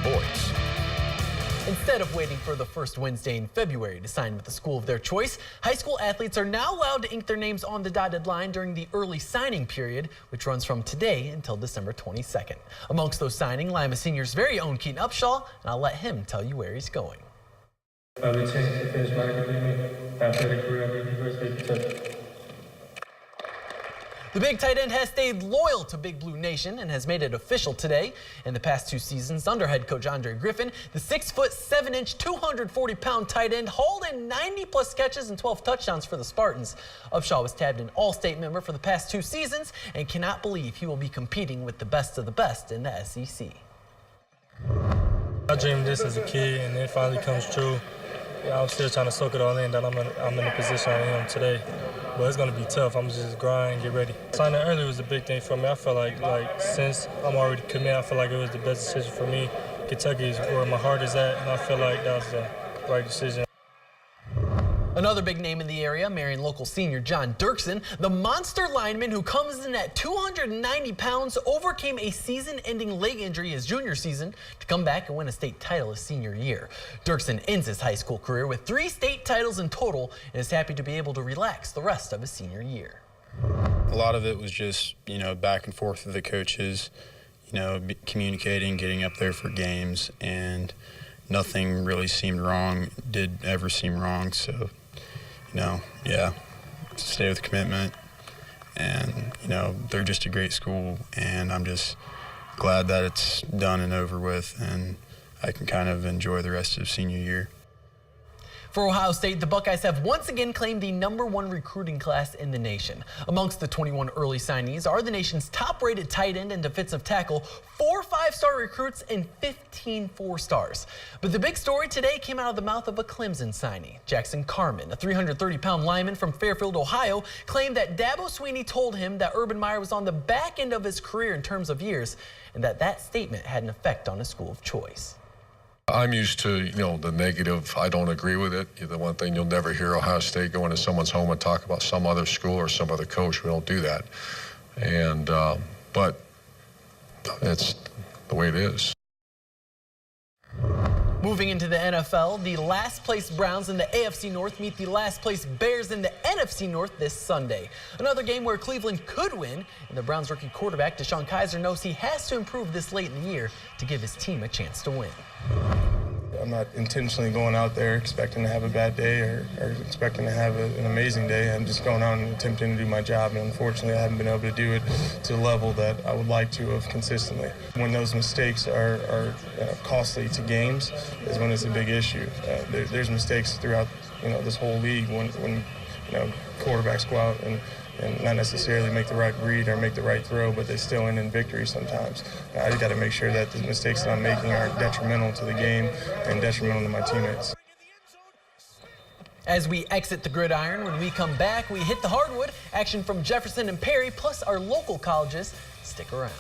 sports. Instead of waiting for the first Wednesday in February to sign with the school of their choice, high school athletes are now allowed to ink their names on the dotted line during the early signing period, which runs from today until December 22nd. Amongst those signing, Lima Senior's very own Keaton Upshaw, and I'll let him tell you where he's going. I'll be changing to finish my academy. After the career, I'll be the first big touch. The big tight end has stayed loyal to Big Blue Nation and has made it official today. In the past 2 seasons, under head coach Andre Griffin, the 6'7", 240-pound tight end hauled in 90-plus catches and 12 touchdowns for the Spartans. Upshaw was tabbed an All-State member for the past 2 seasons and cannot believe he will be competing with the best of the best in the SEC. I dreamed this as a kid, and it finally comes true. Yeah, I'm still trying to soak it all in that I'm in the position I am today. But it's going to be tough. I'm just grind and get ready. Signing early was a big thing for me. I feel like since I'm already committed, I feel like it was the best decision for me. Kentucky is where my heart is at, and I feel like that was the right decision. Another big name in the area, Marion local senior John Dirksen, the monster lineman who comes in at 290 pounds, overcame a season-ending leg injury his junior season to come back and win a state title his senior year. Dirksen ends his high school career with 3 state titles in total and is happy to be able to relax the rest of his senior year. A lot of it was just, back and forth with the coaches, communicating, getting up there for games, and nothing really seemed wrong, did ever seem wrong, so. Stay with commitment, and they're just a great school, and I'm just glad that it's done and over with, and I can kind of enjoy the rest of senior year. For Ohio State, the Buckeyes have once again claimed the #1 recruiting class in the nation. Amongst the 21 early signees are the nation's top-rated tight end and defensive tackle, 4 5-star recruits, and 15 4-stars. But the big story today came out of the mouth of a Clemson signee. Jackson Carman, a 330-pound lineman from Fairfield, Ohio, claimed that Dabo Swinney told him that Urban Meyer was on the back end of his career in terms of years, and that statement had an effect on his school of choice. I'm used to, the negative. I don't agree with it. The one thing you'll never hear Ohio State go into someone's home and talk about some other school or some other coach. We don't do that. And, but it's the way it is. Moving into the NFL, the last place Browns in the AFC North meet the last place Bears in the NFC North this Sunday. Another game where Cleveland could win, and the Browns rookie quarterback DeShone Kizer knows he has to improve this late in the year to give his team a chance to win. I'm not intentionally going out there expecting to have a bad day or expecting to have an amazing day. I'm just going out and attempting to do my job, and unfortunately I haven't been able to do it to the level that I would like to have consistently. When those mistakes are costly to games is when it's a big issue. There's mistakes throughout this whole league when quarterbacks go out and not necessarily make the right read or make the right throw, but they still end in victory sometimes. I just got to make sure that the mistakes that I'm making are detrimental to the game and detrimental to my teammates. As we exit the gridiron, when we come back, we hit the hardwood. Action from Jefferson and Perry, plus our local colleges. Stick around.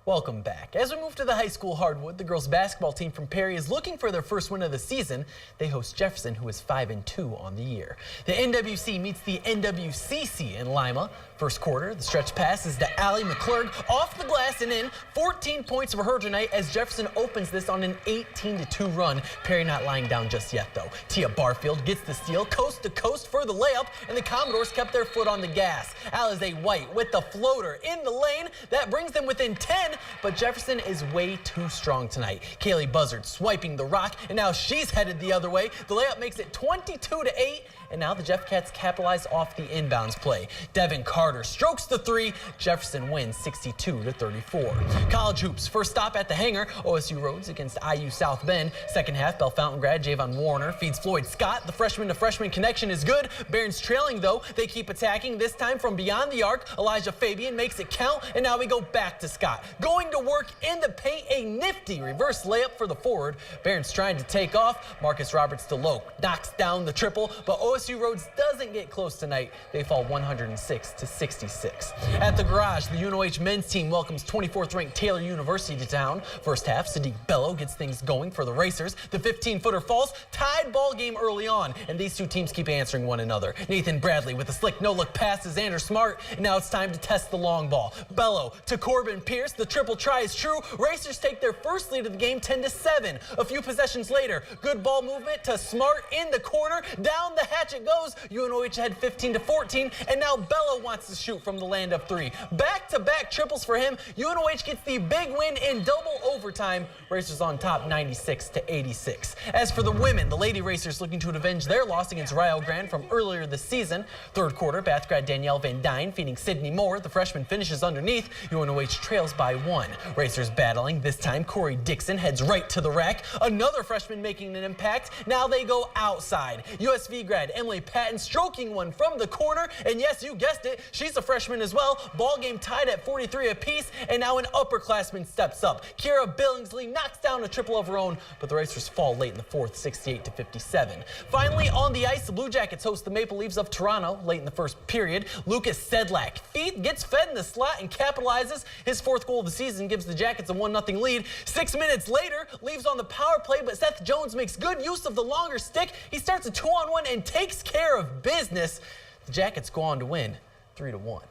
Welcome back. As we move to the high school hardwood, the girls basketball team from Perry is looking for their first win of the season. They host Jefferson, who is 5-2 on the year. The NWC meets the NWCC in Lima. First quarter, the stretch pass is to Allie McClurg off the glass and in. 14 points for her tonight as Jefferson opens this on an 18-2 run. Perry not lying down just yet, though. Tia Barfield gets the steal coast to coast for the layup, and the Commodores kept their foot on the gas. Alize White with the floater in the lane. That brings them within 10. But Jefferson is way too strong tonight. Kaylee Buzzard swiping the rock, and now she's headed the other way. The layup makes it 22-8, and now the Jeff Cats capitalize off the inbounds play. Devin Carter strokes the 3. Jefferson wins 62-34. College hoops, first stop at the hangar. OSU Rhodes against IU South Bend. Second half, Bellefontaine grad Javon Warner feeds Floyd Scott. The freshman-to-freshman connection is good. Barron's trailing, though. They keep attacking, this time from beyond the arc. Elijah Fabian makes it count, and now we go back to Scott. Going to work in the paint, a nifty reverse layup for the forward. Barron's trying to take off. Marcus Roberts DeLoach knocks down the triple, but OSU LSU Rhodes doesn't get close tonight. They fall 106-66. At the Garage, the UNOH men's team welcomes 24th ranked Taylor University to town. First half, Sadiq Bello gets things going for the Racers. The 15-footer falls, tied ball game early on, and these two teams keep answering one another. Nathan Bradley with a slick no-look pass to Xander Smart, and now it's time to test the long ball. Bello to Corbin Pierce, the triple try is true. Racers take their first lead of the game 10-7. A few possessions later, good ball movement to Smart in the corner, down the hatch it goes. UNOH had 15-14, and now Bello wants to shoot from the land of three. Back-to-back triples for him. UNOH gets the big win in double overtime. Racers on top 96-86. As for the women, the Lady Racers looking to avenge their loss against Rio Grande from earlier this season. Third quarter, Bath grad Danielle Van Dyne feeding Sydney Moore. The freshman finishes underneath. UNOH trails by 1. Racers battling. This time, Corey Dixon heads right to the rack. Another freshman making an impact. Now they go outside. USV grad Emily Patton stroking one from the corner. And yes, you guessed it, she's a freshman as well. Ball game tied at 43 apiece. And now an upperclassman steps up. Kira Billingsley knocks down a triple of her own, but the Racers fall late in the fourth, 68-57. Finally, on the ice, the Blue Jackets host the Maple Leafs of Toronto late in the first period. Lucas Sedlak gets fed in the slot and capitalizes. His fourth goal of the season gives the Jackets a 1-0 lead. 6 minutes later, Leafs on the power play, but Seth Jones makes good use of the longer stick. He starts a 2-on-1 and takes care of business. The Jackets go on to win 3-1.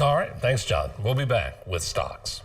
All right, thanks, John. We'll be back with stocks.